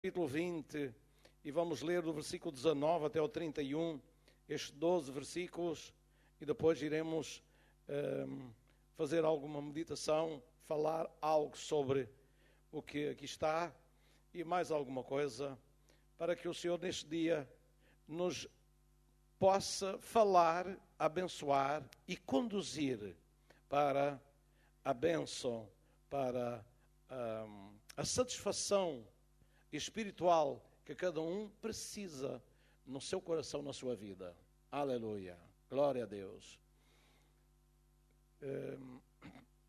Capítulo 20, e vamos ler do versículo 19 até o 31, estes 12 versículos, e depois iremos fazer alguma meditação, falar algo sobre o que aqui está e mais alguma coisa, para que o Senhor neste dia nos possa falar, abençoar e conduzir para a bênção, para a satisfação espiritual que cada um precisa no seu coração, na sua vida. Aleluia. Glória a Deus.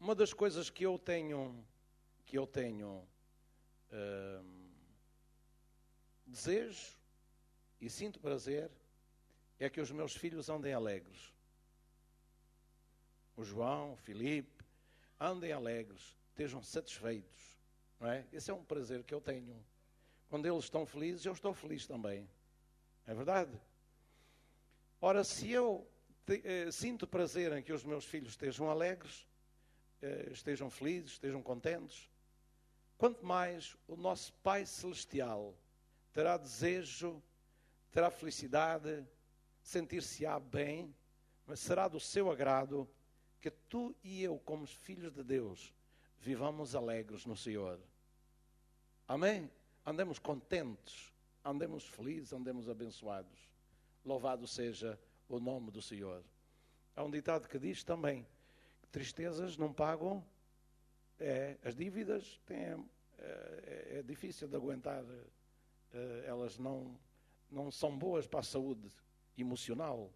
Uma das coisas que eu tenho desejo e sinto prazer é que os meus filhos andem alegres. O João, o Filipe, andem alegres, estejam satisfeitos, não é? Esse é um prazer que eu tenho. Quando eles estão felizes, eu estou feliz também. É verdade? Ora, se eu sinto prazer em que os meus filhos estejam alegres, estejam felizes, estejam contentes, quanto mais o nosso Pai Celestial terá desejo, terá felicidade, sentir-se-á bem, mas será do seu agrado que tu e eu, como filhos de Deus, vivamos alegres no Senhor. Amém? Andemos contentes, andemos felizes, andemos abençoados. Louvado seja o nome do Senhor. Há um ditado que diz também que tristezas não pagam, as dívidas é difícil de aguentar, elas não são boas para a saúde emocional,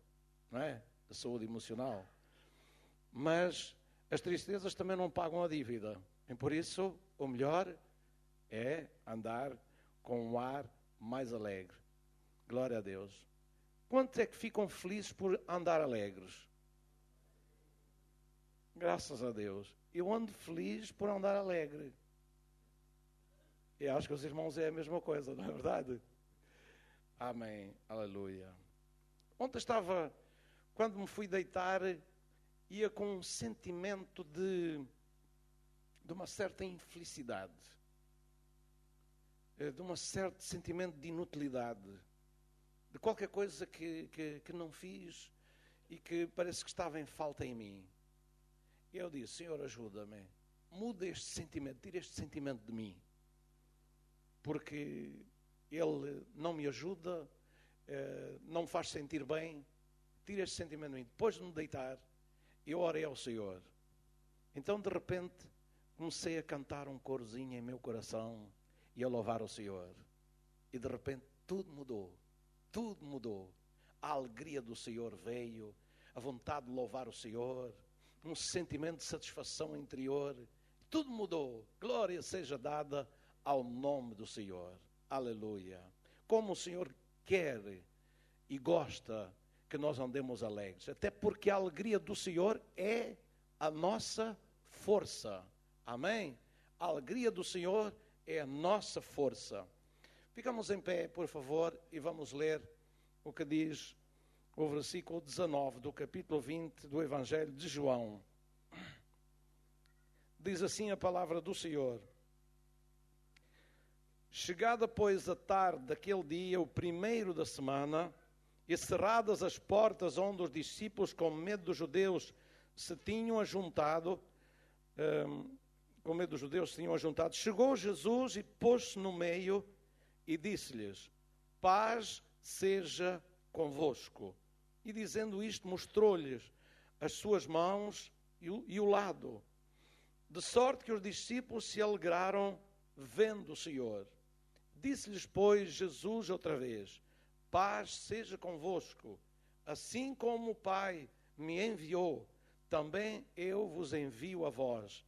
não é? A saúde emocional. Mas as tristezas também não pagam a dívida. E por isso, o melhor é andar com um ar mais alegre. Glória a Deus. Quantos é que ficam felizes por andar alegres? Graças a Deus. Eu ando feliz por andar alegre. E acho que os irmãos é a mesma coisa, não é verdade? Amém. Aleluia. Ontem quando me fui deitar, ia com um sentimento de uma certa infelicidade. De um certo sentimento de inutilidade, de qualquer coisa que não fiz e que parece que estava em falta em mim. E eu disse: Senhor, ajuda-me, muda este sentimento, tira este sentimento de mim, porque ele não me ajuda, não me faz sentir bem. Tira este sentimento de mim. Depois de me deitar, eu orei ao Senhor. Então, de repente, comecei a cantar um corozinho em meu coração e a louvar o Senhor. E de repente tudo mudou. Tudo mudou. A alegria do Senhor veio, a vontade de louvar o Senhor, um sentimento de satisfação interior. Tudo mudou. Glória seja dada ao nome do Senhor. Aleluia. Como o Senhor quer e gosta que nós andemos alegres. Até porque a alegria do Senhor é a nossa força. Amém? A alegria do Senhor é a nossa força. Ficamos em pé, por favor, e vamos ler o que diz o versículo 19 do capítulo 20 do Evangelho de João. Diz assim a palavra do Senhor: Chegada, pois, a tarde daquele dia, o primeiro da semana, e cerradas as portas onde os discípulos, com medo dos judeus, se tinham ajuntado, chegou Jesus e pôs-se no meio e disse-lhes: Paz seja convosco. E dizendo isto, mostrou-lhes as suas mãos e o lado. De sorte que os discípulos se alegraram vendo o Senhor. Disse-lhes, pois, Jesus outra vez: Paz seja convosco. Assim como o Pai me enviou, também eu vos envio a vós.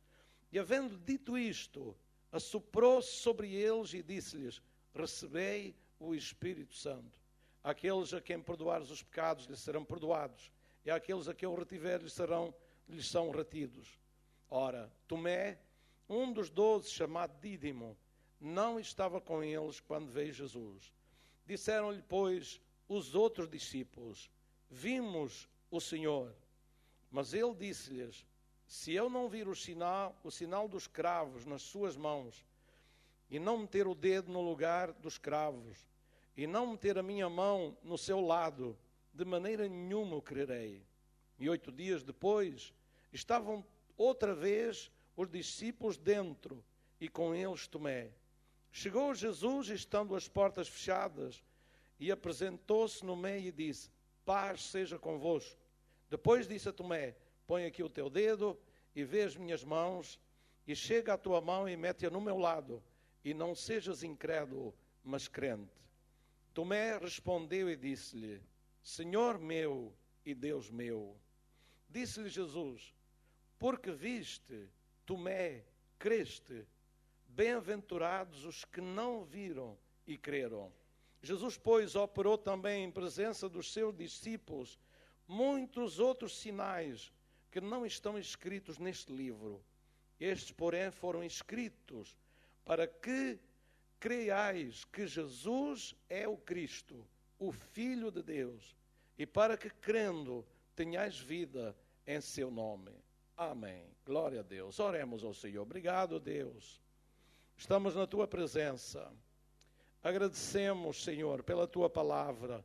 E havendo dito isto, assoprou-se sobre eles e disse-lhes: Recebei o Espírito Santo. Aqueles a quem perdoares os pecados lhes serão perdoados, e aqueles a quem o retiver lhes são retidos. Ora, Tomé, um dos 12, chamado Dídimo, não estava com eles quando veio Jesus. Disseram-lhe, pois, os outros discípulos: Vimos o Senhor. Mas ele disse-lhes: Se eu não vir o sinal dos cravos nas suas mãos, e não meter o dedo no lugar dos cravos, e não meter a minha mão no seu lado, de maneira nenhuma o crerei. E 8 dias depois, estavam outra vez os discípulos dentro, e com eles Tomé. Chegou Jesus, estando as portas fechadas, e apresentou-se no meio e disse: paz seja convosco. Depois disse a Tomé: põe aqui o teu dedo, e vê as minhas mãos, e chega a tua mão e mete-a no meu lado, e não sejas incrédulo, mas crente. Tomé respondeu e disse-lhe: Senhor meu e Deus meu. Disse-lhe Jesus: porque viste, Tomé, creste. Bem-aventurados os que não viram e creram. Jesus, pois, operou também em presença dos seus discípulos muitos outros sinais que não estão escritos neste livro. Estes, porém, foram escritos para que creiais que Jesus é o Cristo, o Filho de Deus, e para que, crendo, tenhais vida em seu nome. Amém. Glória a Deus. Oremos ao Senhor. Obrigado, Deus. Estamos na tua presença. Agradecemos, Senhor, pela tua palavra.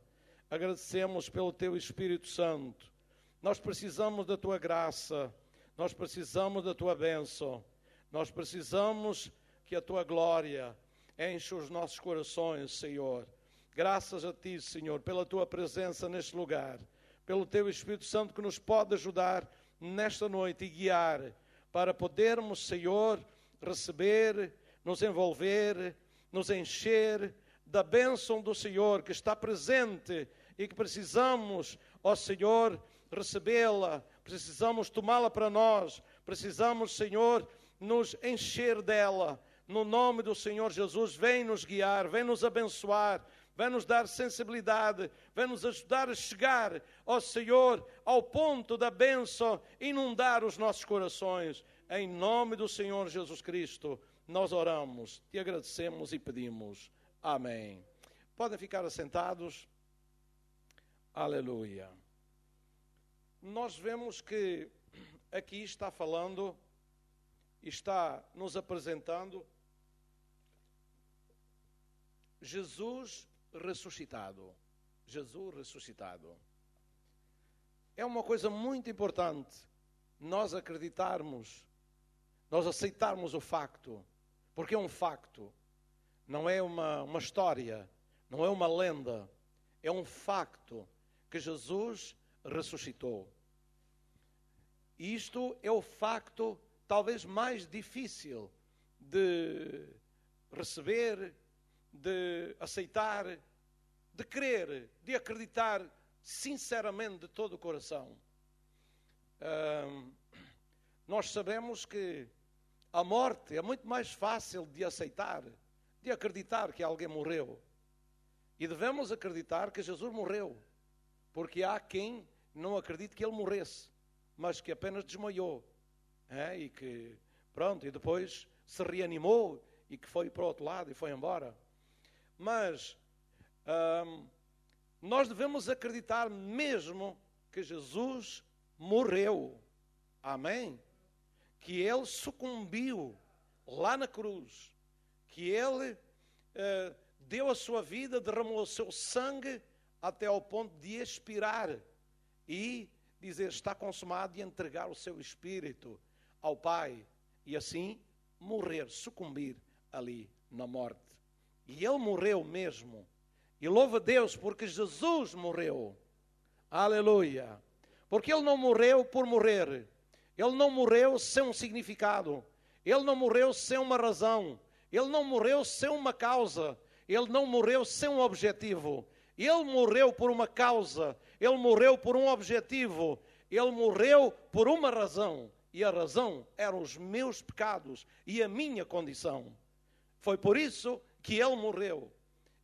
Agradecemos pelo teu Espírito Santo. Nós precisamos da tua graça. Nós precisamos da tua bênção. Nós precisamos que a tua glória enche os nossos corações, Senhor. Graças a ti, Senhor, pela tua presença neste lugar, pelo teu Espírito Santo que nos pode ajudar nesta noite e guiar para podermos, Senhor, receber, nos envolver, nos encher da bênção do Senhor que está presente e que precisamos, ó Senhor, recebê-la, precisamos tomá-la para nós, precisamos, Senhor, nos encher dela. No nome do Senhor Jesus, vem nos guiar, vem nos abençoar, vem nos dar sensibilidade, vem nos ajudar a chegar, ó Senhor, ao ponto da bênção, inundar os nossos corações. Em nome do Senhor Jesus Cristo, nós oramos, te agradecemos e pedimos. Amém. Podem ficar assentados. Aleluia. Nós vemos que aqui está falando, está nos apresentando Jesus ressuscitado. Jesus ressuscitado. É uma coisa muito importante nós acreditarmos, nós aceitarmos o facto, porque é um facto, não é uma história, não é uma lenda, é um facto que Jesus ressuscitou. E isto é o facto talvez mais difícil de receber, de aceitar, de crer, de acreditar sinceramente de todo o coração. Nós sabemos que a morte é muito mais fácil de aceitar, de acreditar que alguém morreu. E devemos acreditar que Jesus morreu, porque há quem não acredite que ele morresse, mas que apenas desmaiou. E que, pronto, e depois se reanimou e que foi para o outro lado e foi embora. Mas nós devemos acreditar mesmo que Jesus morreu. Amém? Que ele sucumbiu lá na cruz, que ele deu a sua vida, derramou o seu sangue até ao ponto de expirar e dizer está consumado e entregar o seu espírito ao Pai e assim morrer, sucumbir ali na morte. E ele morreu mesmo. E louva a Deus porque Jesus morreu. Aleluia. Porque ele não morreu por morrer. Ele não morreu sem um significado. Ele não morreu sem uma razão. Ele não morreu sem uma causa. Ele não morreu sem um objetivo. Ele morreu por uma causa. Ele morreu por um objetivo. Ele morreu por uma razão. E a razão eram os meus pecados e a minha condição. Foi por isso que ele morreu.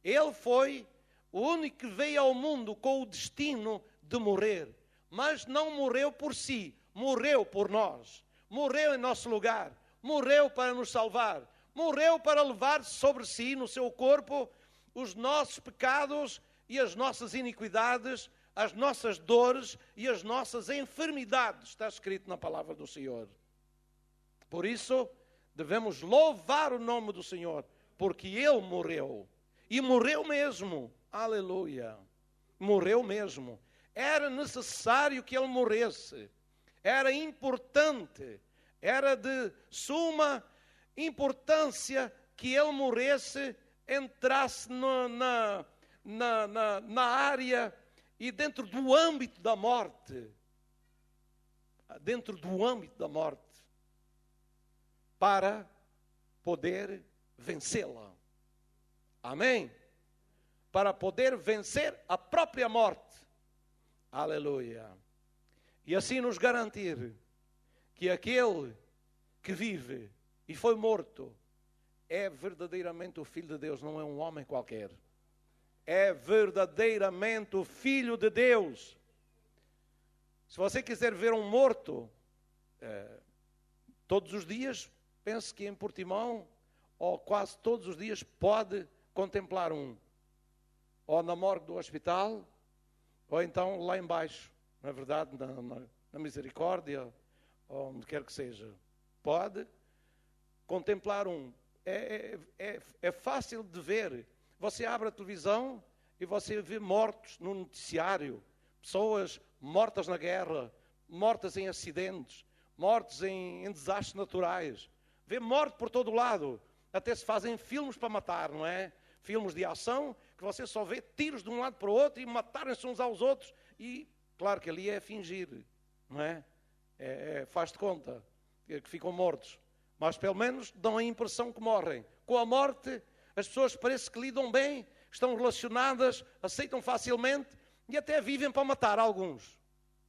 Ele foi o único que veio ao mundo com o destino de morrer. Mas não morreu por si, morreu por nós. Morreu em nosso lugar. Morreu para nos salvar. Morreu para levar sobre si, no seu corpo, os nossos pecados e as nossas iniquidades, as nossas dores e as nossas enfermidades. Está escrito na palavra do Senhor. Por isso, devemos louvar o nome do Senhor, porque Ele morreu. E morreu mesmo. Aleluia. Morreu mesmo. Era necessário que Ele morresse. Era importante. Era de suma importância que Ele morresse, entrasse na área e dentro do âmbito da morte. Dentro do âmbito da morte. Para poder vencê-la. Amém? Para poder vencer a própria morte. Aleluia. E assim nos garantir que aquele que vive e foi morto é verdadeiramente o Filho de Deus, não é um homem qualquer. É verdadeiramente o Filho de Deus. Se você quiser ver um morto, todos os dias, pense que em Portimão, ou quase todos os dias, pode contemplar um. Ou na morgue do hospital, ou então lá embaixo, na verdade, na Misericórdia, ou onde quer que seja. Pode contemplar um. É fácil de ver. Você abre a televisão e você vê mortos no noticiário. Pessoas mortas na guerra, mortas em acidentes, mortos em desastres naturais. Vê morte por todo lado. Até se fazem filmes para matar, não é? Filmes de ação, que você só vê tiros de um lado para o outro e matarem-se uns aos outros. E, claro que ali é fingir, não é? Faz de conta que ficam mortos. Mas, pelo menos, dão a impressão que morrem. Com a morte, as pessoas parece que lidam bem, estão relacionadas, aceitam facilmente e até vivem para matar alguns.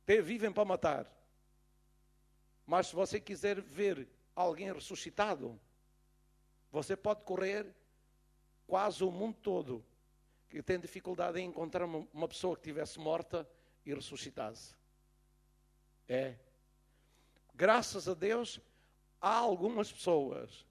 Até vivem para matar. Mas, se você quiser ver alguém ressuscitado, você pode correr quase o mundo todo, que tem dificuldade em encontrar uma pessoa que estivesse morta e ressuscitasse. Graças a Deus, há algumas pessoas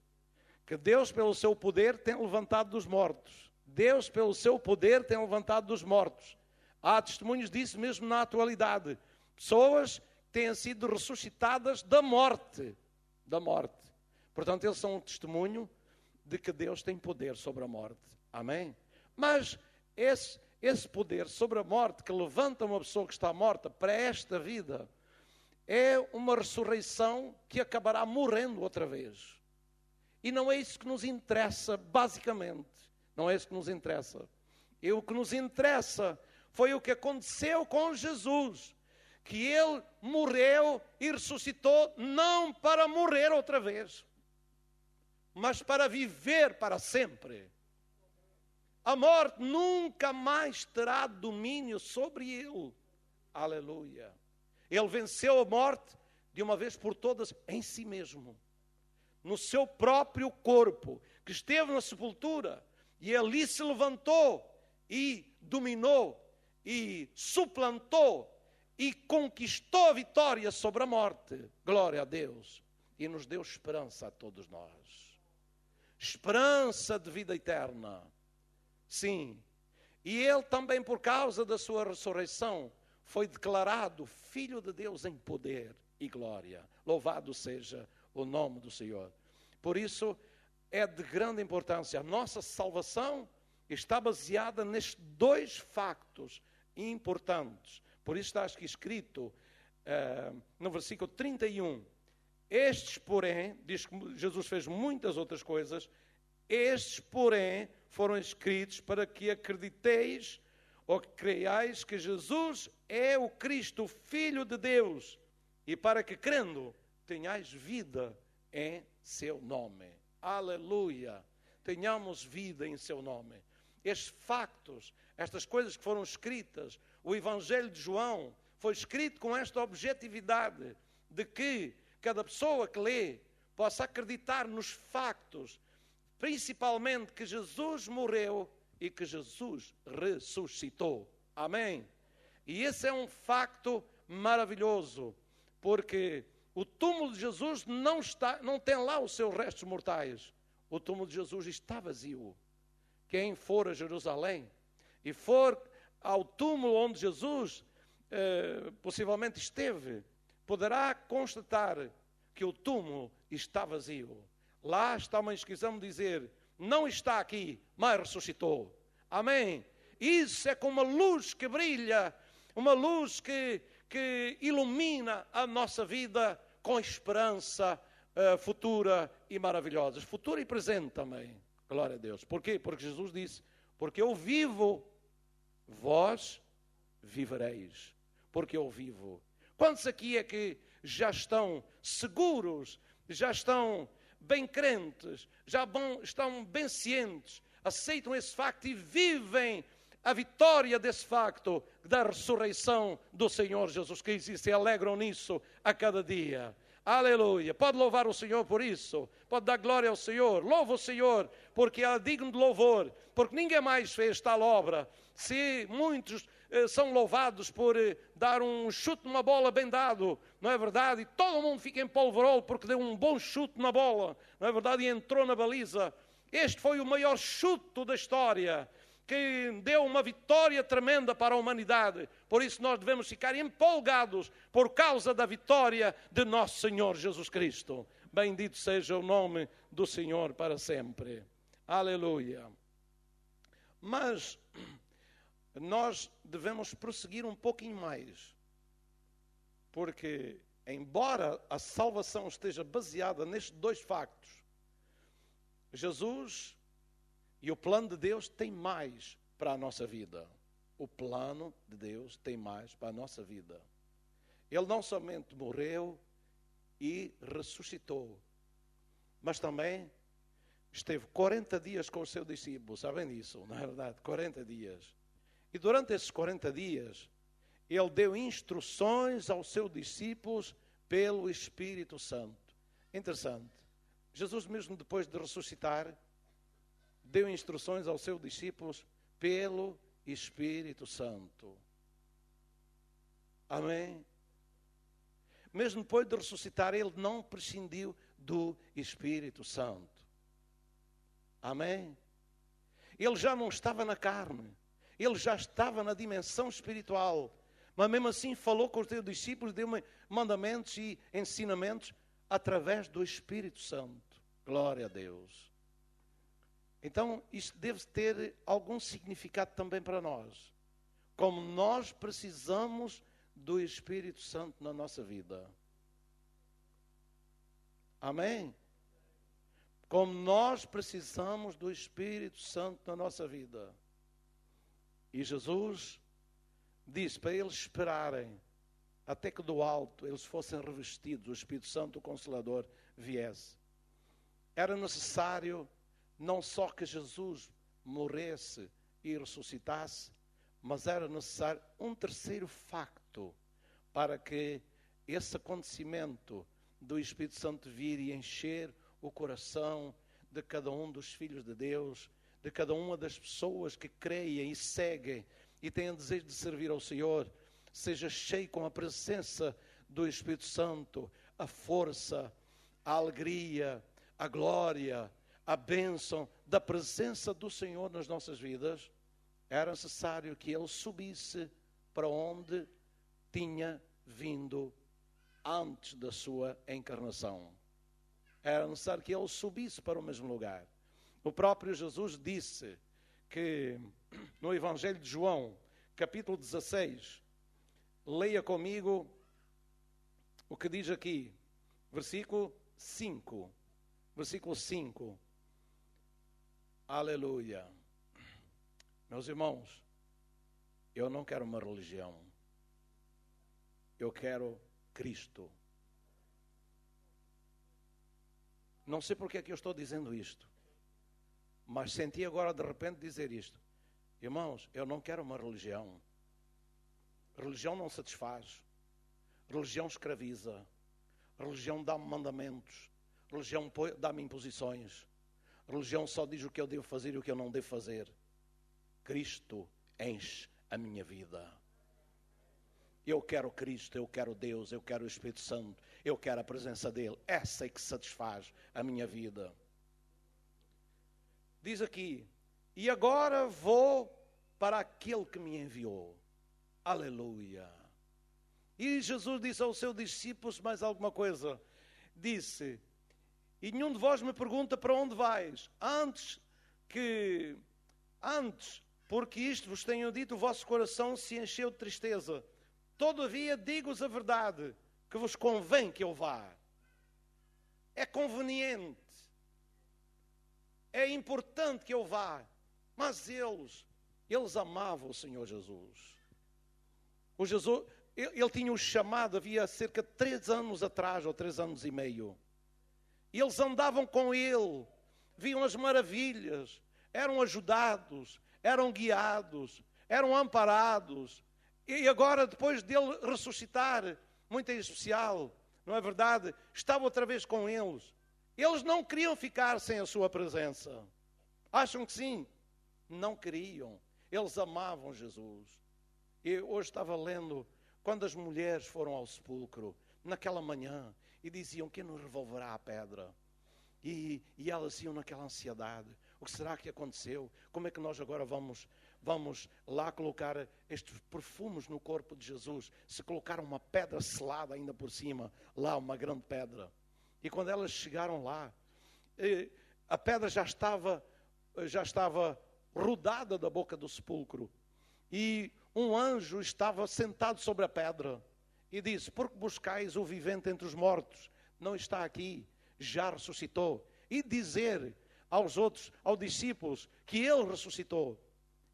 que Deus, pelo seu poder, tem levantado dos mortos. Deus, pelo seu poder, tem levantado dos mortos. Há testemunhos disso mesmo na atualidade. Pessoas que têm sido ressuscitadas da morte. Da morte. Portanto, eles são um testemunho de que Deus tem poder sobre a morte. Amém? Mas esse poder sobre a morte que levanta uma pessoa que está morta para esta vida é uma ressurreição que acabará morrendo outra vez. E não é isso que nos interessa, basicamente. Não é isso que nos interessa. E o que nos interessa foi o que aconteceu com Jesus. Que Ele morreu e ressuscitou não para morrer outra vez, mas para viver para sempre. A morte nunca mais terá domínio sobre Ele. Aleluia. Ele venceu a morte de uma vez por todas em si mesmo. No seu próprio corpo, que esteve na sepultura. E ali se levantou e dominou e suplantou e conquistou a vitória sobre a morte. Glória a Deus. E nos deu esperança a todos nós. Esperança de vida eterna. Sim. E Ele também, por causa da sua ressurreição, foi declarado Filho de Deus em poder e glória. Louvado seja o nome do Senhor. Por isso, é de grande importância. A nossa salvação está baseada nestes dois factos importantes. Por isso está aqui escrito no versículo 31. Estes, porém, diz que Jesus fez muitas outras coisas, estes, porém, foram escritos para que acrediteis ou que creiais que Jesus é o Cristo, o Filho de Deus, e para que, crendo, tenhais vida em seu nome. Aleluia! Tenhamos vida em seu nome. Estes factos, estas coisas que foram escritas, o Evangelho de João foi escrito com esta objetividade de que cada pessoa que lê possa acreditar nos factos, principalmente que Jesus morreu e que Jesus ressuscitou. Amém? E esse é um facto maravilhoso, porque o túmulo de Jesus não tem lá os seus restos mortais. O túmulo de Jesus está vazio. Quem for a Jerusalém e for ao túmulo onde Jesus possivelmente esteve, poderá constatar que o túmulo está vazio. Lá está uma inscrição a dizer não está aqui, mas ressuscitou. Amém? Isso é como uma luz que brilha, uma luz que ilumina a nossa vida com esperança futura e maravilhosa. Futura e presente também. Glória a Deus. Por quê? Porque Jesus disse, porque eu vivo, vós vivereis. Porque eu vivo. Quantos aqui é que já estão seguros, já estão bem crentes, estão bem cientes, aceitam esse facto e vivem a vitória desse facto da ressurreição do Senhor Jesus Cristo e se alegram nisso a cada dia? Aleluia! Pode louvar o Senhor por isso, pode dar glória ao Senhor, louva o Senhor, porque é digno de louvor, porque ninguém mais fez tal obra. Se muitos são louvados por dar um chute numa bola bem dado, não é verdade? E todo mundo fica em polvorol porque deu um bom chute na bola, não é verdade? E entrou na baliza. Este foi o maior chute da história, que deu uma vitória tremenda para a humanidade. Por isso nós devemos ficar empolgados por causa da vitória de nosso Senhor Jesus Cristo. Bendito seja o nome do Senhor para sempre. Aleluia. Mas nós devemos prosseguir um pouquinho mais, porque embora a salvação esteja baseada nestes dois factos, Jesus e o plano de Deus tem mais para a nossa vida. O plano de Deus tem mais para a nossa vida. Ele não somente morreu e ressuscitou, mas também esteve 40 dias com os seus discípulos. Sabem disso, não é verdade? 40 dias. E durante esses 40 dias, ele deu instruções aos seus discípulos pelo Espírito Santo. Interessante. Jesus, mesmo depois de ressuscitar, deu instruções aos seus discípulos pelo Espírito Santo. Amém? Mesmo depois de ressuscitar, ele não prescindiu do Espírito Santo. Amém? Ele já não estava na carne. Ele já estava na dimensão espiritual. Mas mesmo assim falou com os seus discípulos, deu mandamentos e ensinamentos através do Espírito Santo. Glória a Deus. Então, isto deve ter algum significado também para nós. Como nós precisamos do Espírito Santo na nossa vida. Amém? Como nós precisamos do Espírito Santo na nossa vida. E Jesus disse para eles esperarem até que do alto eles fossem revestidos, o Espírito Santo, o Consolador, viesse. Era necessário não só que Jesus morresse e ressuscitasse, mas era necessário um terceiro facto para que esse acontecimento do Espírito Santo vir e encher o coração de cada um dos filhos de Deus, de cada uma das pessoas que creem e seguem e têm desejo de servir ao Senhor, seja cheio com a presença do Espírito Santo, a força, a alegria, a glória, a bênção da presença do Senhor nas nossas vidas. Era necessário que Ele subisse para onde tinha vindo antes da sua encarnação. Era necessário que Ele subisse para o mesmo lugar. O próprio Jesus disse que no Evangelho de João, capítulo 16, leia comigo o que diz aqui, versículo 5. Versículo 5. Aleluia. Meus irmãos, eu não quero uma religião. Eu quero Cristo. Não sei porque é que eu estou dizendo isto, mas senti agora de repente dizer isto. Irmãos, eu não quero uma religião. Religião não satisfaz. Religião escraviza. Religião dá-me mandamentos. Religião dá-me imposições. Religião só diz o que eu devo fazer e o que eu não devo fazer. Cristo enche a minha vida. Eu quero Cristo, eu quero Deus, eu quero o Espírito Santo, eu quero a presença dEle. Essa é que satisfaz a minha vida. Diz aqui, e agora vou para aquele que me enviou. Aleluia. E Jesus disse aos seus discípulos mais alguma coisa. Disse, e nenhum de vós me pergunta para onde vais. Antes que antes, porque isto vos tenho dito, o vosso coração se encheu de tristeza. Todavia digo-vos a verdade, que vos convém que eu vá. É conveniente. É importante que eu vá. Mas eles amavam o Senhor Jesus. Ele tinha o chamado, havia cerca de 3 anos atrás, ou 3 anos e meio. E eles andavam com ele, viam as maravilhas, eram ajudados, eram guiados, eram amparados. E agora, depois dele ressuscitar, muito em especial, não é verdade? Estava outra vez com eles. Eles não queriam ficar sem a sua presença. Acham que sim? Não queriam. Eles amavam Jesus. Eu hoje estava lendo, quando as mulheres foram ao sepulcro, naquela manhã, e diziam: quem nos revolverá a pedra? E elas iam naquela ansiedade. O que será que aconteceu? Como é que nós agora vamos lá colocar estes perfumes no corpo de Jesus? Se colocar uma pedra selada ainda por cima, lá uma grande pedra. E quando elas chegaram lá, a pedra já estava rodada da boca do sepulcro. E um anjo estava sentado sobre a pedra e disse: por que buscais o vivente entre os mortos? Não está aqui, já ressuscitou. E dizer aos discípulos, que ele ressuscitou.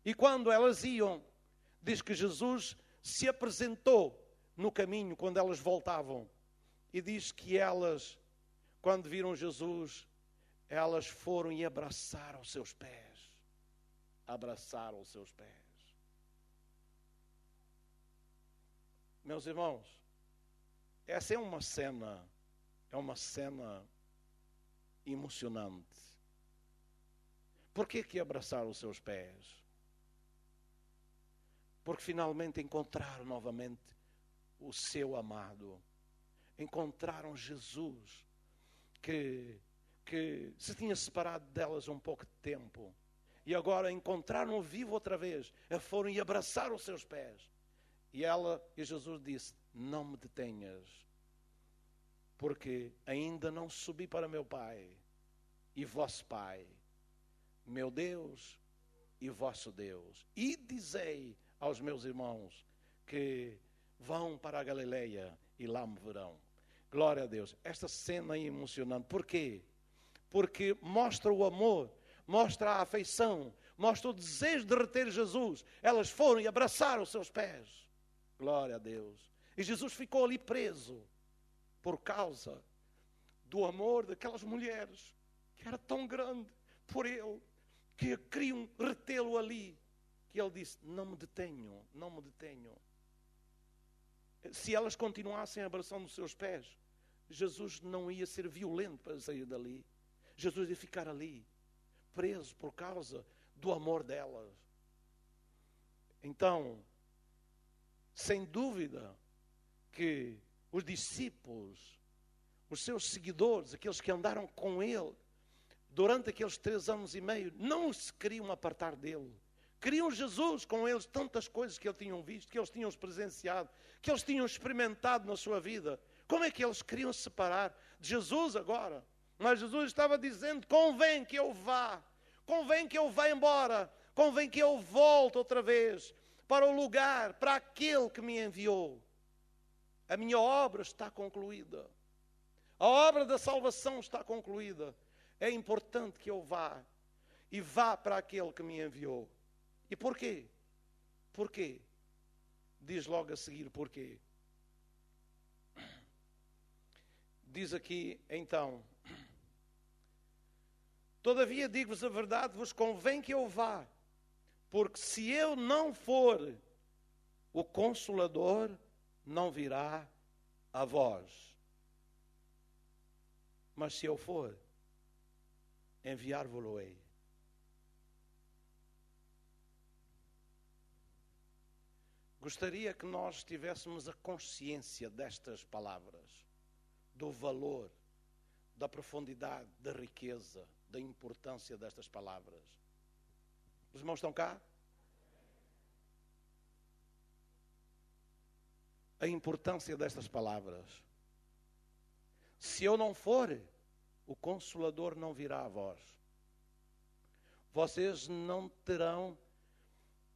E quando elas iam, diz que Jesus se apresentou no caminho, quando elas voltavam. E diz que elas, quando viram Jesus, elas foram e abraçaram os seus pés. Abraçaram os seus pés. Meus irmãos, essa é uma cena emocionante. Por que abraçaram os seus pés? Porque finalmente encontraram novamente o seu amado. Encontraram Jesus, que se tinha separado delas um pouco de tempo. E agora encontraram-o vivo outra vez. Foram e abraçaram os seus pés. E Jesus disse: não me detenhas, porque ainda não subi para meu Pai e vosso Pai, meu Deus e vosso Deus. E dizei aos meus irmãos que vão para a Galileia e lá me verão. Glória a Deus. Esta cena é emocionante. Por quê? Porque mostra o amor, mostra a afeição, mostra o desejo de reter Jesus. Elas foram e abraçaram os seus pés. Glória a Deus. E Jesus ficou ali preso por causa do amor daquelas mulheres, que era tão grande por ele, que queriam retê-lo ali, que ele disse: não me detenham, não me detenham. Se elas continuassem abraçando os seus pés, Jesus não ia ser violento para sair dali. Jesus ia ficar ali, preso por causa do amor delas. Então, sem dúvida que os discípulos, os seus seguidores, aqueles que andaram com ele durante aqueles 3 anos e meio, não se queriam apartar dele. Queriam Jesus com eles, tantas coisas que eles tinham visto, que eles tinham presenciado, que eles tinham experimentado na sua vida. Como é que eles queriam se separar de Jesus agora? Mas Jesus estava dizendo: convém que eu vá, convém que eu vá embora, convém que eu volte outra vez para o lugar, para aquele que me enviou. A minha obra está concluída. A obra da salvação está concluída. É importante que eu vá e vá para aquele que me enviou. E porquê? Porquê? Diz logo a seguir porquê. Diz aqui, então: todavia digo-vos a verdade, vos convém que eu vá, porque se eu não for, o Consolador não virá a vós. Mas se eu for, enviar-vos-ei. Gostaria que nós tivéssemos a consciência destas palavras, do valor, da profundidade, da riqueza, da importância destas palavras. Os irmãos estão cá? A importância destas palavras. Se eu não for, o Consolador não virá a vós. vocês não terão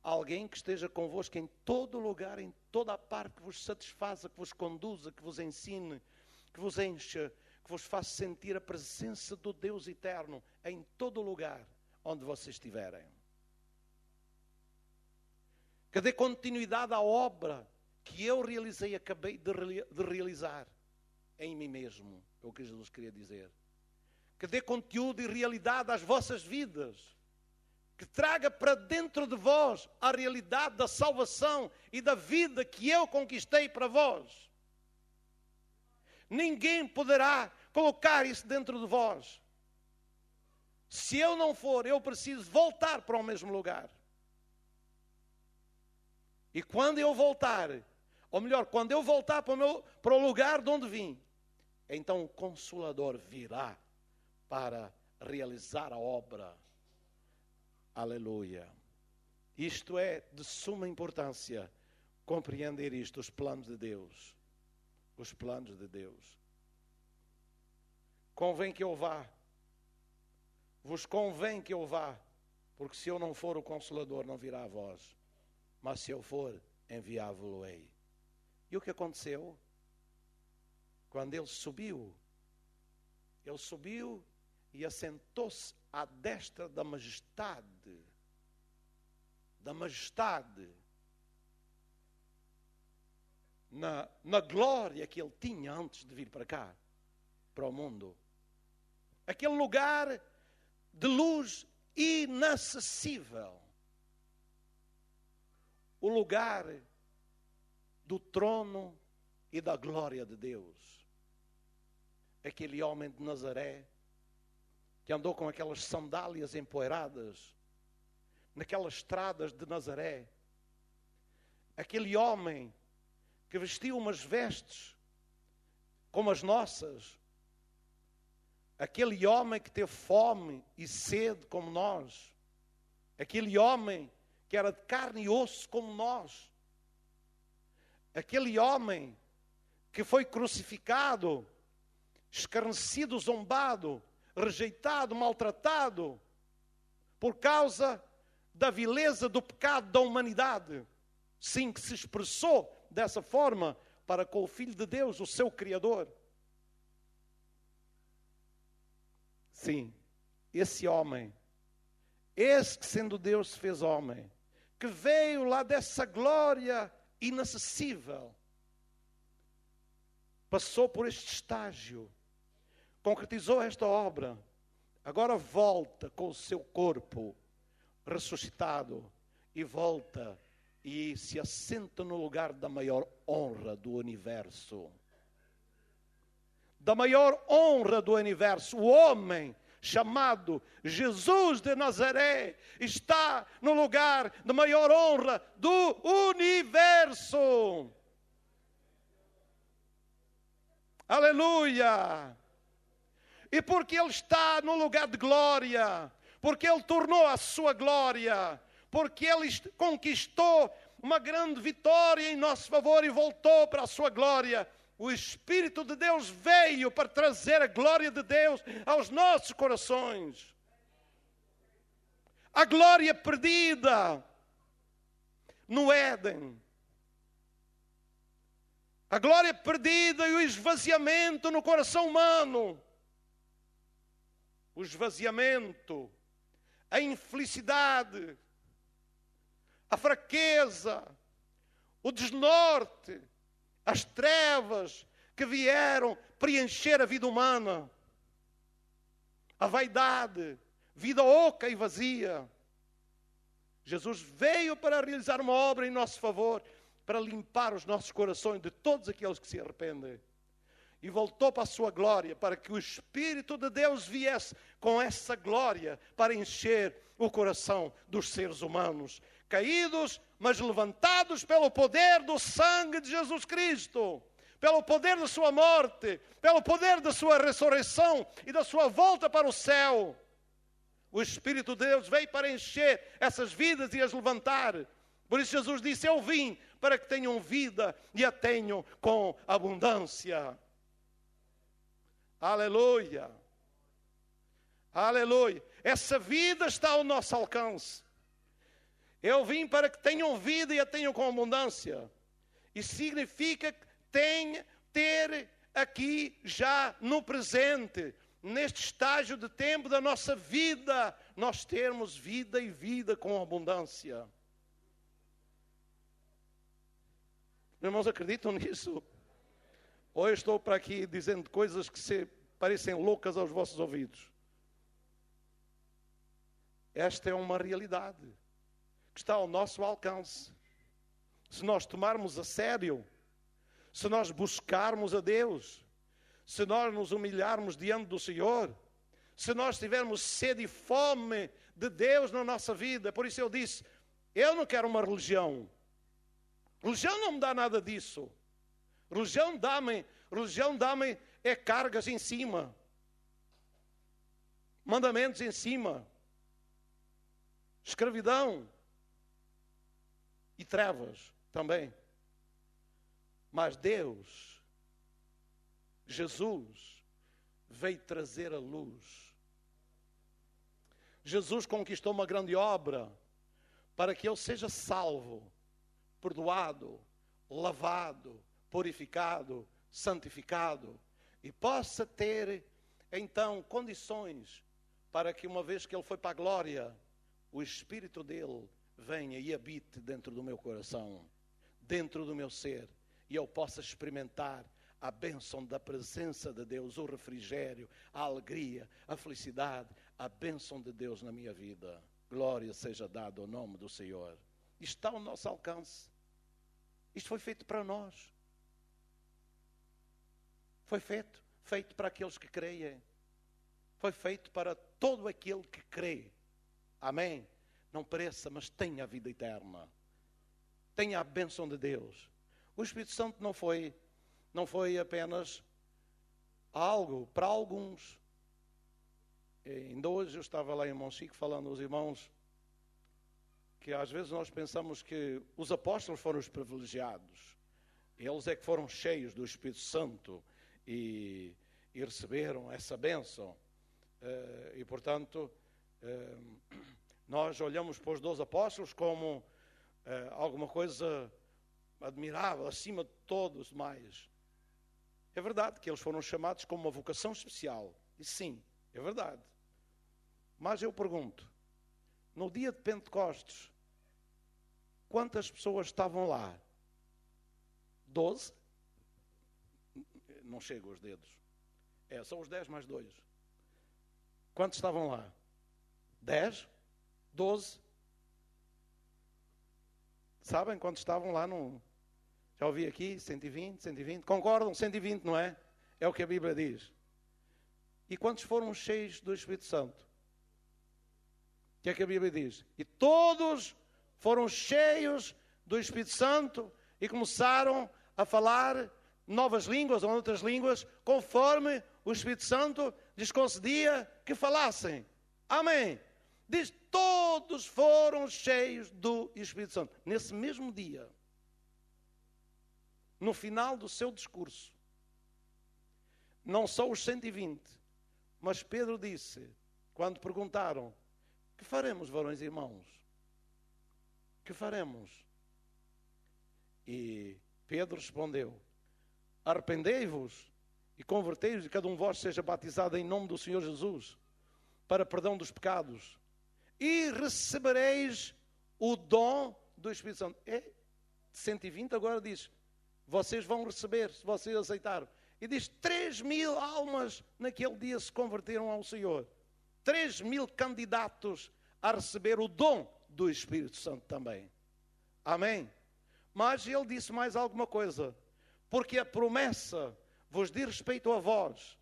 alguém que esteja convosco em todo lugar, em toda a parte, que vos satisfaça, que vos conduza, que vos ensine, que vos encha, que vos faça sentir a presença do Deus eterno em todo lugar onde vocês estiverem. Que dê continuidade à obra que eu realizei, acabei de realizar em mim mesmo, é o que Jesus queria dizer. Que dê conteúdo e realidade às vossas vidas. Que traga para dentro de vós a realidade da salvação e da vida que eu conquistei para vós. Ninguém poderá colocar isso dentro de vós. Se eu não for, eu preciso voltar para o mesmo lugar. E quando eu voltar, ou melhor, quando eu voltar para o lugar de onde vim, então o Consolador virá para realizar a obra. Aleluia. Isto é de suma importância, compreender isto, os planos de Deus. Os planos de Deus. Convém que eu vá. Vos convém que eu vá, porque se eu não for, o Consolador não virá a vós. Mas se eu for, enviá-lo-ei. E o que aconteceu? Quando ele subiu e assentou-se à destra da majestade. Da majestade. Na glória que ele tinha antes de vir para cá, para o mundo. Aquele lugar de luz inacessível. O lugar do trono e da glória de Deus. Aquele homem de Nazaré que andou com aquelas sandálias empoeiradas naquelas estradas de Nazaré. Aquele homem que vestiu umas vestes como as nossas. Aquele homem que teve fome e sede como nós. Aquele homem que era de carne e osso como nós. Aquele homem que foi crucificado, escarnecido, zombado, rejeitado, maltratado, por causa da vileza do pecado da humanidade. Sim, que se expressou dessa forma para com o Filho de Deus, o seu Criador. Sim, esse homem, esse que sendo Deus se fez homem, que veio lá dessa glória inacessível, passou por este estágio, concretizou esta obra, agora volta com o seu corpo ressuscitado e volta e se assenta no lugar da maior honra do universo. Da maior honra do universo, o homem chamado Jesus de Nazaré está no lugar de maior honra do universo. Aleluia! E porque Ele está no lugar de glória, porque Ele tornou a sua glória, porque Ele conquistou uma grande vitória em nosso favor e voltou para a sua glória, o Espírito de Deus veio para trazer a glória de Deus aos nossos corações. A glória perdida no Éden. A glória perdida e o esvaziamento no coração humano. O esvaziamento, a infelicidade, a fraqueza, o desnorte, as trevas que vieram preencher a vida humana, a vaidade, vida oca e vazia. Jesus veio para realizar uma obra em nosso favor, para limpar os nossos corações de todos aqueles que se arrependem. E voltou para a sua glória, para que o Espírito de Deus viesse com essa glória para encher o coração dos seres humanos, caídos, mas levantados pelo poder do sangue de Jesus Cristo, pelo poder da sua morte, pelo poder da sua ressurreição e da sua volta para o céu. O Espírito de Deus veio para encher essas vidas e as levantar. Por isso Jesus disse: eu vim para que tenham vida e a tenham com abundância. Aleluia. Aleluia. Essa vida está ao nosso alcance. Eu vim para que tenham vida e a tenham com abundância. Isso significa ter aqui já no presente, neste estágio de tempo da nossa vida, nós termos vida e vida com abundância. Irmãos, acreditam nisso? Ou eu estou para aqui dizendo coisas que parecem loucas aos vossos ouvidos? Esta é uma realidade que está ao nosso alcance. Se nós tomarmos a sério, se nós buscarmos a Deus, se nós nos humilharmos diante do Senhor, se nós tivermos sede e fome de Deus na nossa vida. Por isso eu disse, eu não quero uma religião. Religião não me dá nada disso. Religião dá-me é cargas em cima, mandamentos em cima, escravidão e trevas também. Mas Deus, Jesus, veio trazer a luz. Jesus conquistou uma grande obra para que eu seja salvo, perdoado, lavado, purificado, santificado e possa ter então condições para que, uma vez que Ele foi para a glória, o Espírito dele venha e habite dentro do meu coração, dentro do meu ser, e eu possa experimentar a bênção da presença de Deus, o refrigério, a alegria, a felicidade, a bênção de Deus na minha vida. Glória seja dada ao nome do Senhor. Isto está ao nosso alcance. Isto foi feito para nós. Foi feito para aqueles que creem. Foi feito para todo aquele que crê. Amém? Não pereça, mas tenha a vida eterna. Tenha a bênção de Deus. O Espírito Santo não foi apenas algo para alguns. Ainda hoje eu estava lá em Monchique falando aos irmãos que às vezes nós pensamos que os apóstolos foram os privilegiados. Eles é que foram cheios do Espírito Santo e receberam essa bênção. E portanto, nós olhamos para os 12 apóstolos como alguma coisa admirável, acima de todos mais. É verdade que eles foram chamados com uma vocação especial. E sim, é verdade. Mas eu pergunto, no dia de Pentecostes, quantas pessoas estavam lá? 12? Não chego aos dedos. São os 10 mais 2. Quantos estavam lá? 10? 12? Sabem quantos estavam lá? Já ouvi aqui? 120, 120. Concordam? 120, não é? É o que a Bíblia diz. E quantos foram cheios do Espírito Santo? O que é que a Bíblia diz? E todos foram cheios do Espírito Santo e começaram a falar novas línguas ou outras línguas, conforme o Espírito Santo lhes concedia que falassem. Amém. Diz, todos foram cheios do Espírito Santo. Nesse mesmo dia, no final do seu discurso, não só os 120, mas Pedro disse, quando perguntaram, que faremos, varões e irmãos? Que faremos? E Pedro respondeu, arrependei-vos e convertei-vos e cada um de vós seja batizado em nome do Senhor Jesus para perdão dos pecados e recebereis o dom do Espírito Santo. 120 agora diz, vocês vão receber se vocês aceitaram. E diz, 3.000 almas naquele dia se converteram ao Senhor. 3.000 candidatos a receber o dom do Espírito Santo também. Amém? Mas ele disse mais alguma coisa. Porque a promessa vos diz respeito a vós,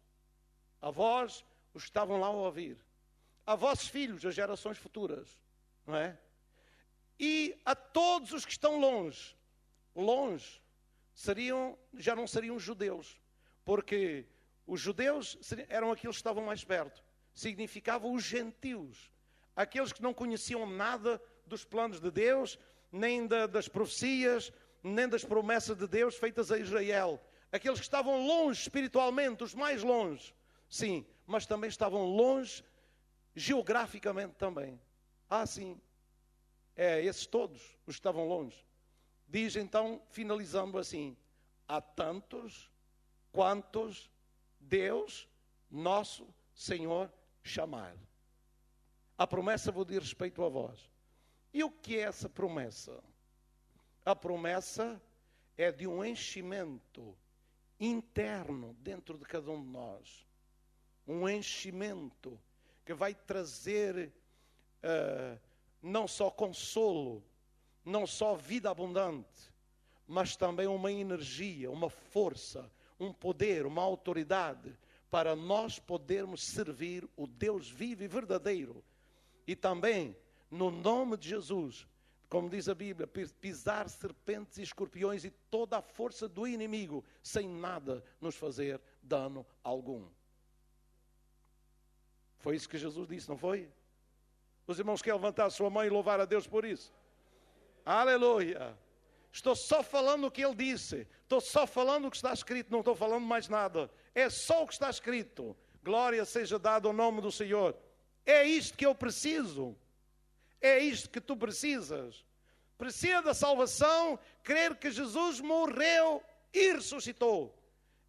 os que estavam lá a ouvir, a vossos filhos, as gerações futuras, não é? E a todos os que estão longe, já não seriam judeus, porque os judeus eram aqueles que estavam mais perto, significavam os gentios, aqueles que não conheciam nada dos planos de Deus, nem das profecias, nem das promessas de Deus feitas a Israel. Aqueles que estavam longe espiritualmente, os mais longe, sim, mas também estavam longe geograficamente também. Sim, esses todos, os que estavam longe. Diz então, finalizando assim: a tantos quantos Deus, nosso Senhor, chamar. A promessa vos diz respeito a vós. E o que é essa promessa? A promessa é de um enchimento interno dentro de cada um de nós. Um enchimento que vai trazer não só consolo, não só vida abundante, mas também uma energia, uma força, um poder, uma autoridade para nós podermos servir o Deus vivo e verdadeiro. E também, no nome de Jesus, como diz a Bíblia, pisar serpentes e escorpiões e toda a força do inimigo, sem nada nos fazer dano algum. Foi isso que Jesus disse, não foi? Os irmãos querem levantar a sua mão e louvar a Deus por isso? Aleluia! Estou só falando o que Ele disse. Estou só falando o que está escrito, não estou falando mais nada. É só o que está escrito. Glória seja dada ao nome do Senhor. É isto que eu preciso. É isto que tu precisas. Precisa da salvação, crer que Jesus morreu e ressuscitou.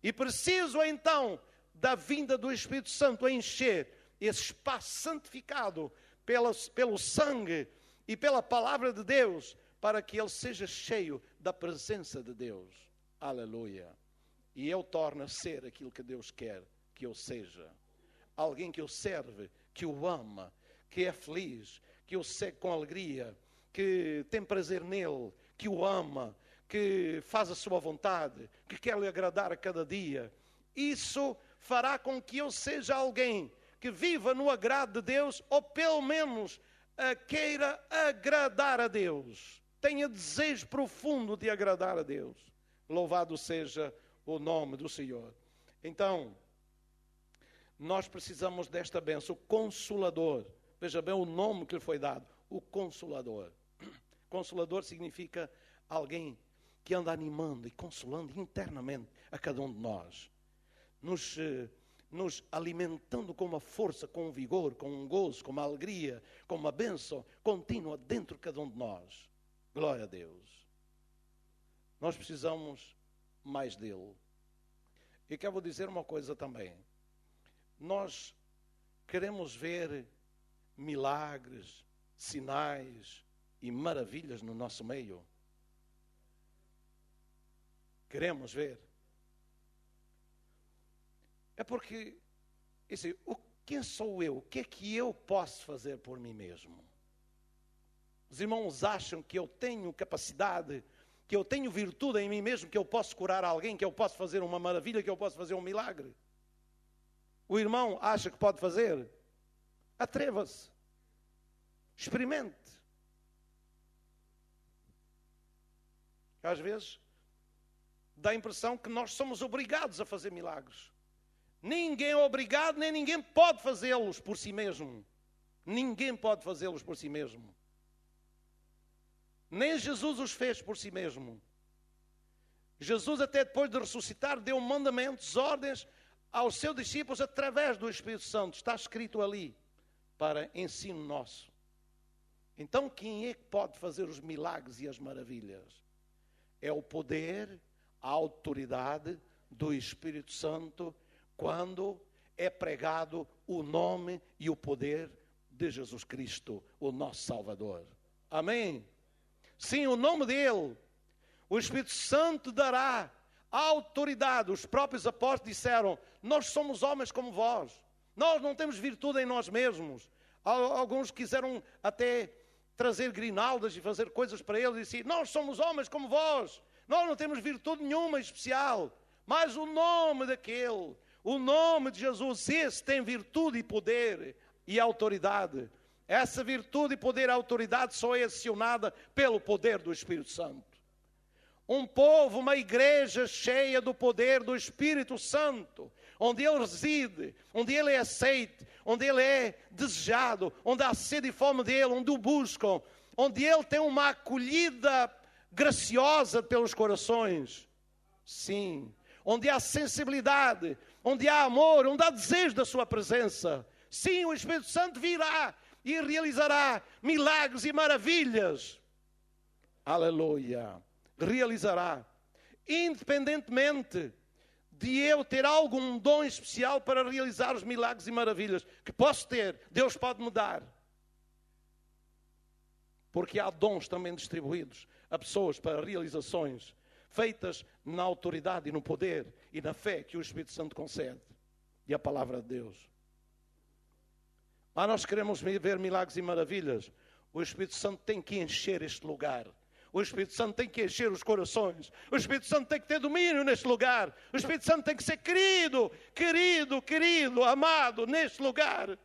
E preciso então da vinda do Espírito Santo a encher esse espaço santificado pelo sangue e pela palavra de Deus, para que ele seja cheio da presença de Deus. Aleluia. E eu torno a ser aquilo que Deus quer que eu seja. Alguém que o serve, que o ama, que é feliz, que o segue com alegria, que tem prazer nele, que o ama, que faz a sua vontade, que quer lhe agradar a cada dia. Isso fará com que eu seja alguém que viva no agrado de Deus, ou pelo menos queira agradar a Deus. Tenha desejo profundo de agradar a Deus. Louvado seja o nome do Senhor. Então, nós precisamos desta bênção, o Consolador. Veja bem o nome que lhe foi dado, o Consolador. Consolador significa alguém que anda animando e consolando internamente a cada um de nós. Nos alimentando com uma força, com um vigor, com um gozo, com uma alegria, com uma bênção contínua dentro de cada um de nós. Glória a Deus. Nós precisamos mais dele. E quero dizer uma coisa também. Nós queremos ver milagres, sinais e maravilhas no nosso meio. Queremos ver. É porque, quem sou eu? O que é que eu posso fazer por mim mesmo? Os irmãos acham que eu tenho capacidade, que eu tenho virtude em mim mesmo, que eu posso curar alguém, que eu posso fazer uma maravilha, que eu posso fazer um milagre. O irmão acha que pode fazer? Atreva-se. Experimente. Às vezes, dá a impressão que nós somos obrigados a fazer milagres. Ninguém é obrigado, nem ninguém pode fazê-los por si mesmo. Ninguém pode fazê-los por si mesmo. Nem Jesus os fez por si mesmo. Jesus, até depois de ressuscitar, deu mandamentos, ordens aos seus discípulos através do Espírito Santo. Está escrito ali, para ensino nosso. Então, quem é que pode fazer os milagres e as maravilhas? É o poder, a autoridade do Espírito Santo, quando é pregado o nome e o poder de Jesus Cristo, o nosso Salvador. Amém? Sim, o nome dele, o Espírito Santo dará autoridade. Os próprios apóstolos disseram: nós somos homens como vós, nós não temos virtude em nós mesmos. Alguns quiseram até trazer grinaldas e fazer coisas para eles e dizer: nós somos homens como vós, nós não temos virtude nenhuma especial, mas o nome daquele, o nome de Jesus, esse tem virtude e poder e autoridade. Essa virtude, poder e autoridade só é acionada pelo poder do Espírito Santo. Um povo, uma igreja cheia do poder do Espírito Santo, onde ele reside, onde ele é aceito, onde ele é desejado, onde há sede e fome dele, onde o buscam, onde ele tem uma acolhida graciosa pelos corações. Sim, onde há sensibilidade, onde há amor, onde há desejo da sua presença. Sim, o Espírito Santo virá e realizará milagres e maravilhas. Aleluia. Realizará. Independentemente de eu ter algum dom especial para realizar os milagres e maravilhas que posso ter, Deus pode me dar. Porque há dons também distribuídos a pessoas para realizações feitas na autoridade e no poder e na fé que o Espírito Santo concede. E a palavra de Deus. Nós queremos ver milagres e maravilhas. O Espírito Santo tem que encher este lugar. O Espírito Santo tem que encher os corações. O Espírito Santo tem que ter domínio neste lugar. O Espírito Santo tem que ser querido, amado neste lugar.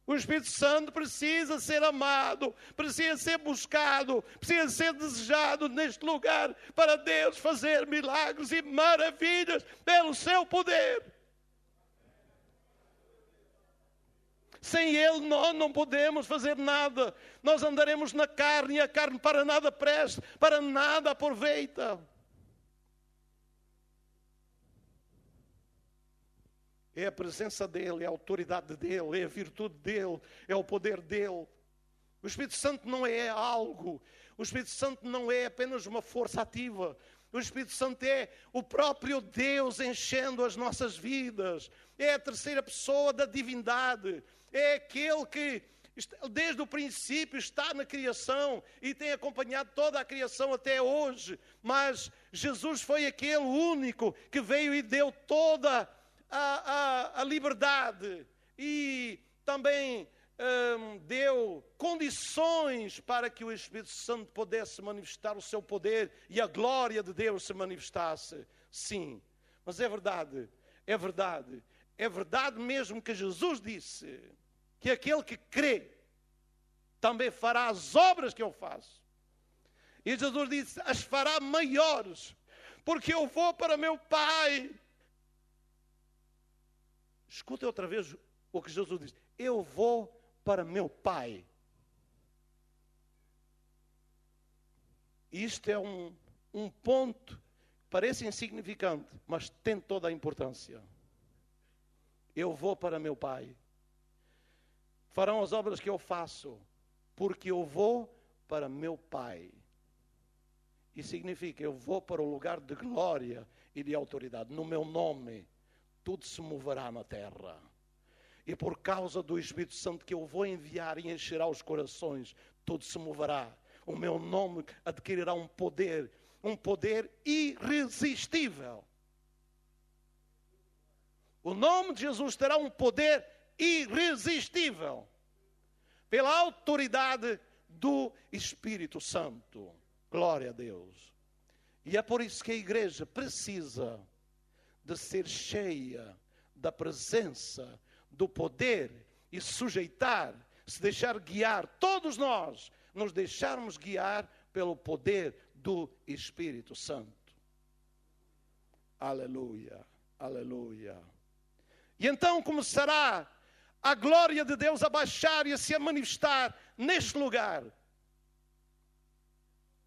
O Espírito Santo precisa ser amado, precisa ser buscado, precisa ser desejado neste lugar para Deus fazer milagres e maravilhas pelo seu poder. Sem Ele nós não podemos fazer nada. Nós andaremos na carne e a carne para nada presta, para nada aproveita. É a presença dEle, é a autoridade dEle, é a virtude dEle, é o poder dEle. O Espírito Santo não é algo. O Espírito Santo não é apenas uma força ativa. O Espírito Santo é o próprio Deus enchendo as nossas vidas. É a terceira pessoa da divindade. É aquele que desde o princípio está na criação e tem acompanhado toda a criação até hoje. Mas Jesus foi aquele único que veio e deu toda a liberdade e também deu condições para que o Espírito Santo pudesse manifestar o seu poder e a glória de Deus se manifestasse. Sim, mas é verdade mesmo que Jesus disse que aquele que crê também fará as obras que eu faço. E Jesus disse, as fará maiores, porque eu vou para meu Pai. Escuta outra vez o que Jesus diz. Eu vou para meu Pai. Isto é um ponto que parece insignificante, mas tem toda a importância. Eu vou para meu Pai. Farão as obras que eu faço, porque eu vou para meu Pai. Isso significa, eu vou para o lugar de glória e de autoridade. No meu nome, tudo se moverá na terra. E por causa do Espírito Santo que eu vou enviar e encherá os corações, tudo se moverá. O meu nome adquirirá um poder irresistível. O nome de Jesus terá um poder irresistível pela autoridade do Espírito Santo. Glória a Deus. E é por isso que a igreja precisa de ser cheia da presença, do poder e sujeitar, se deixar guiar, todos nós nos deixarmos guiar pelo poder do Espírito Santo. Aleluia, aleluia. E então começará a glória de Deus a baixar e a se manifestar neste lugar,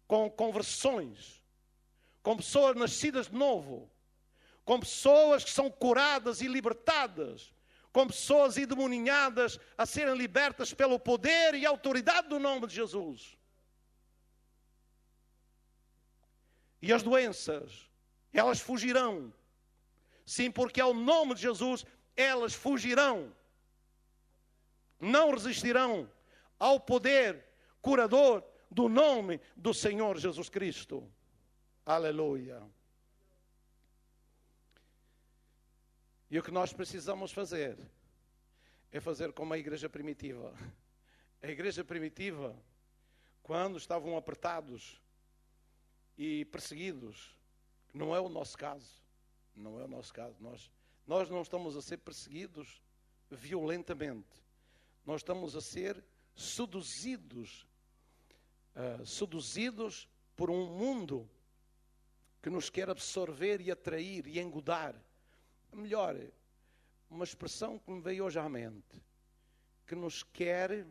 com conversões, com pessoas nascidas de novo, com pessoas que são curadas e libertadas, com pessoas endemoniadas a serem libertas pelo poder e autoridade do nome de Jesus. E as doenças, elas fugirão. Sim, porque ao nome de Jesus, elas fugirão. Não resistirão ao poder curador do nome do Senhor Jesus Cristo. Aleluia. E o que nós precisamos fazer é fazer como a igreja primitiva. A igreja primitiva, quando estavam apertados e perseguidos, não é o nosso caso. Não é o nosso caso. Nós não estamos a ser perseguidos violentamente. Nós estamos a ser seduzidos por um mundo que nos quer absorver e atrair e engodar. Melhor, uma expressão que me veio hoje à mente, que nos quer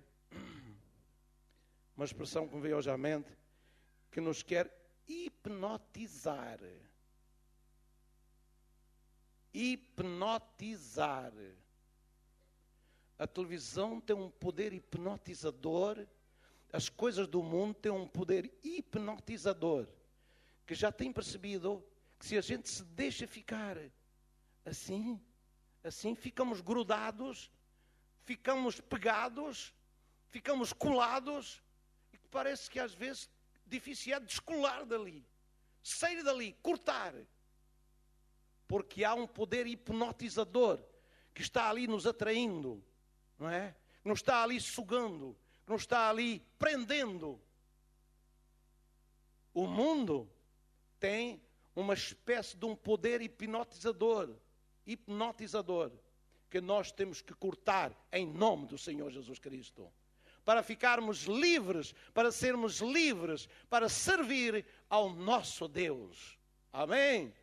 hipnotizar. Hipnotizar. A televisão tem um poder hipnotizador. As coisas do mundo têm um poder hipnotizador. Que já tem percebido que se a gente se deixa ficar assim, ficamos grudados, ficamos pegados, ficamos colados, e parece que às vezes difícil é descolar dali, sair dali, cortar. Porque há um poder hipnotizador que está ali nos atraindo, não é? Que nos está ali sugando, que nos está ali prendendo. O mundo tem uma espécie de um poder hipnotizador, que nós temos que cortar em nome do Senhor Jesus Cristo. Para ficarmos livres, para sermos livres, para servir ao nosso Deus. Amém?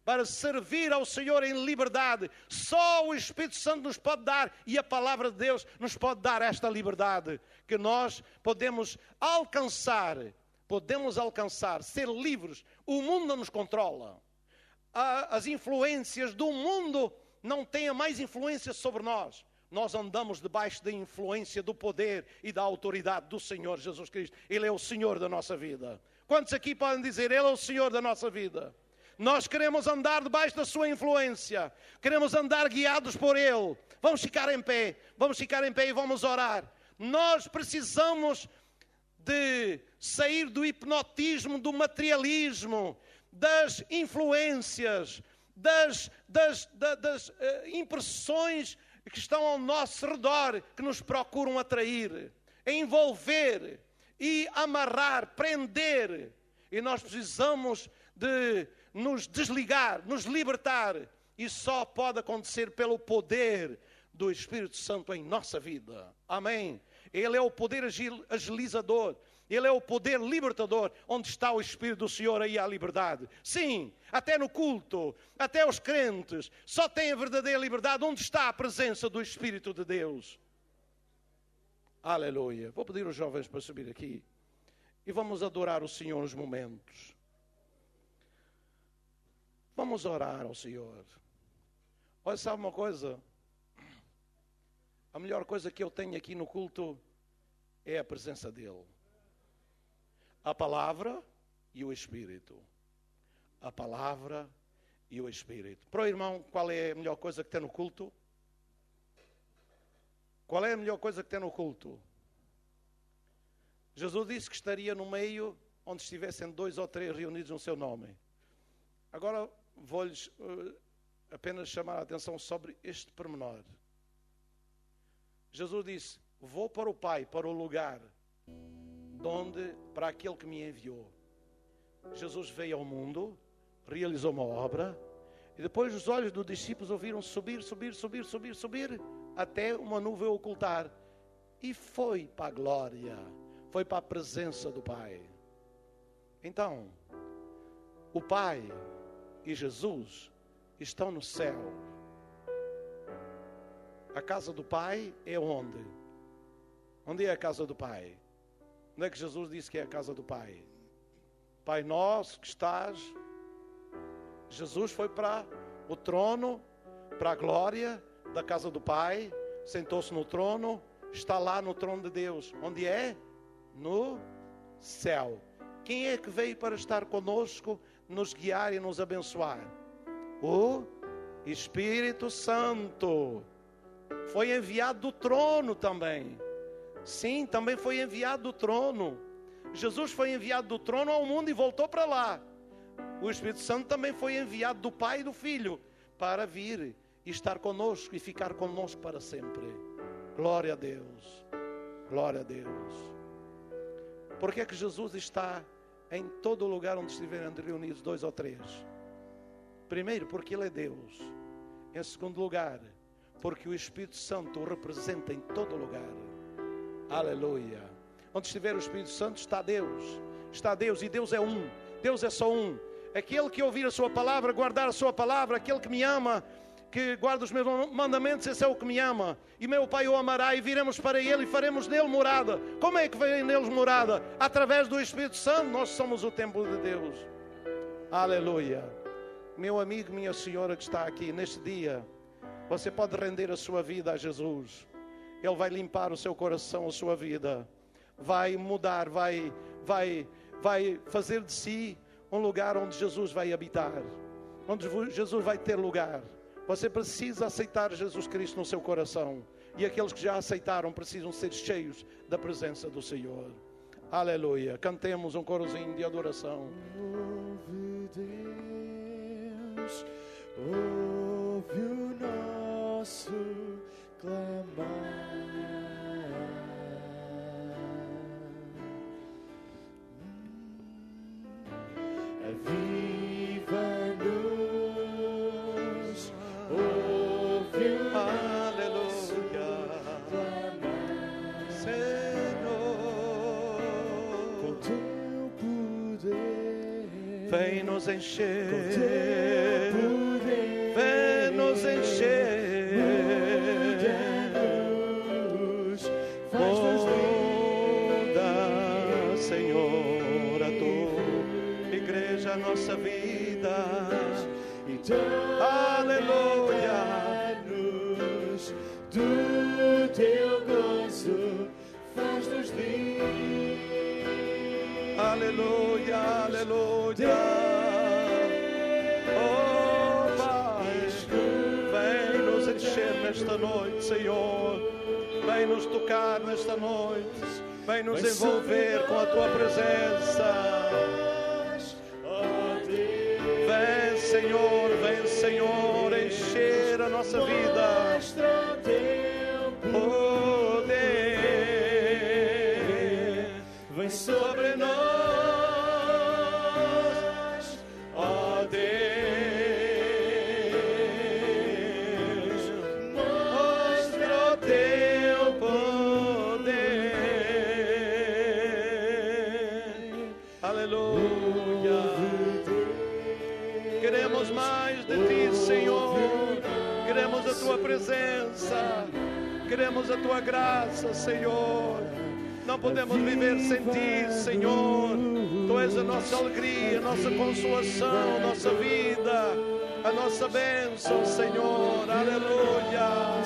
Para servir ao Senhor em liberdade. Só o Espírito Santo nos pode dar, e a palavra de Deus nos pode dar esta liberdade, que nós podemos alcançar, ser livres. O mundo não nos controla. As influências do mundo não têm mais influência sobre nós. Nós andamos debaixo da influência do poder e da autoridade do Senhor Jesus Cristo. Ele é o Senhor da nossa vida. Quantos aqui podem dizer, Ele é o Senhor da nossa vida? Nós queremos andar debaixo da sua influência. Queremos andar guiados por Ele. Vamos ficar em pé e vamos orar. Nós precisamos de sair do hipnotismo, do materialismo, das influências, das impressões que estão ao nosso redor, que nos procuram atrair, envolver e amarrar, prender. E nós precisamos de nos desligar, nos libertar. E só pode acontecer pelo poder do Espírito Santo em nossa vida. Amém? Ele é o poder agilizador. Ele é o poder libertador. Onde está o Espírito do Senhor, aí há liberdade. Sim, até no culto, até os crentes só têm a verdadeira liberdade onde está a presença do Espírito de Deus. Aleluia. Vou pedir aos jovens para subir aqui e vamos adorar o Senhor nos momentos. Vamos orar ao Senhor. Olha, sabe uma coisa? A melhor coisa que eu tenho aqui no culto é a presença dEle. A palavra e o Espírito. A palavra e o Espírito. Para o irmão, qual é a melhor coisa que tem no culto? Qual é a melhor coisa que tem no culto? Jesus disse que estaria no meio onde estivessem 2 ou 3 reunidos no seu nome. Agora vou-lhes apenas chamar a atenção sobre este pormenor. Jesus disse, vou para o Pai, para o lugar para aquele que me enviou. Jesus veio ao mundo, realizou uma obra, e depois os olhos dos discípulos ouviram subir, até uma nuvem ocultar. E foi para a glória, foi para a presença do Pai. Então, o Pai e Jesus estão no céu. A casa do Pai é onde? Onde é a casa do Pai? Onde é que Jesus disse que é a casa do Pai? Pai nosso que estás. Jesus foi para o trono, para a glória da casa do Pai, sentou-se no trono, está lá no trono de Deus. Onde é? No céu. Quem é que veio para estar conosco, nos guiar e nos abençoar? O Espírito Santo. Foi enviado do trono também. Sim, também foi enviado do trono. Jesus foi enviado do trono ao mundo e voltou para lá. O Espírito Santo também foi enviado do Pai e do Filho para vir e estar conosco e ficar conosco para sempre. Glória a Deus. Glória a Deus. Por que é que Jesus está em todo lugar onde estiverem reunidos 2 ou 3? Primeiro, porque Ele é Deus. Em segundo lugar, porque o Espírito Santo o representa em todo lugar. Aleluia. Onde estiver o Espírito Santo está Deus. Está Deus, e Deus é um. Deus é só um. Aquele que ouvir a sua palavra, guardar a sua palavra, aquele que me ama, que guarda os meus mandamentos, esse é o que me ama. E meu Pai o amará, e viremos para Ele e faremos nele morada. Como é que vem neles morada? Através do Espírito Santo. Nós somos o templo de Deus. Aleluia. Meu amigo, minha senhora que está aqui neste dia, você pode render a sua vida a Jesus. Ele vai limpar o seu coração, a sua vida. Vai mudar, vai fazer de si um lugar onde Jesus vai habitar. Onde Jesus vai ter lugar. Você precisa aceitar Jesus Cristo no seu coração. E aqueles que já aceitaram precisam ser cheios da presença do Senhor. Aleluia. Cantemos um corozinho de adoração. Ouve Deus, ouve o nosso clamar. Aviva-nos, ouve o nosso clamar. Senhor, Com teu poder, vem nos encher. com teu poder, Vem nos encher. muda-nos, faz-nos Muda, Senhor, a tua igreja, a nossa vida. e Aleluia. dá-nos do teu gozo, faz-nos livres. Aleluia, aleluia. Oh, Pai, vem nos encher nesta noite, Senhor. Vem nos tocar nesta noite. Vem nos envolver com a tua presença. Vem, Senhor, encher a nossa vida. Mostra o teu Poder vem sobre nós, ó Deus. Mostra o teu poder. Aleluia. Queremos mais de ti, Senhor. Queremos a tua presença. Queremos a tua graça, Senhor. Não podemos viver sem ti, Senhor. Tu és a nossa alegria, a nossa consolação, a nossa vida, a nossa bênção, Senhor. Aleluia.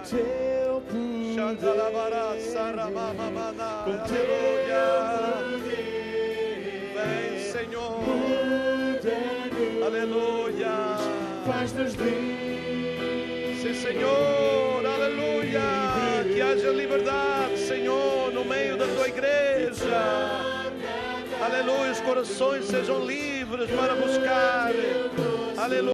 teu Aleluia. Vem, Senhor. Aleluia. Faz-nos livres. Sim, Senhor, aleluia. Que haja liberdade, Senhor, no meio da tua igreja. Aleluia, os corações sejam livres para buscar. Aleluia.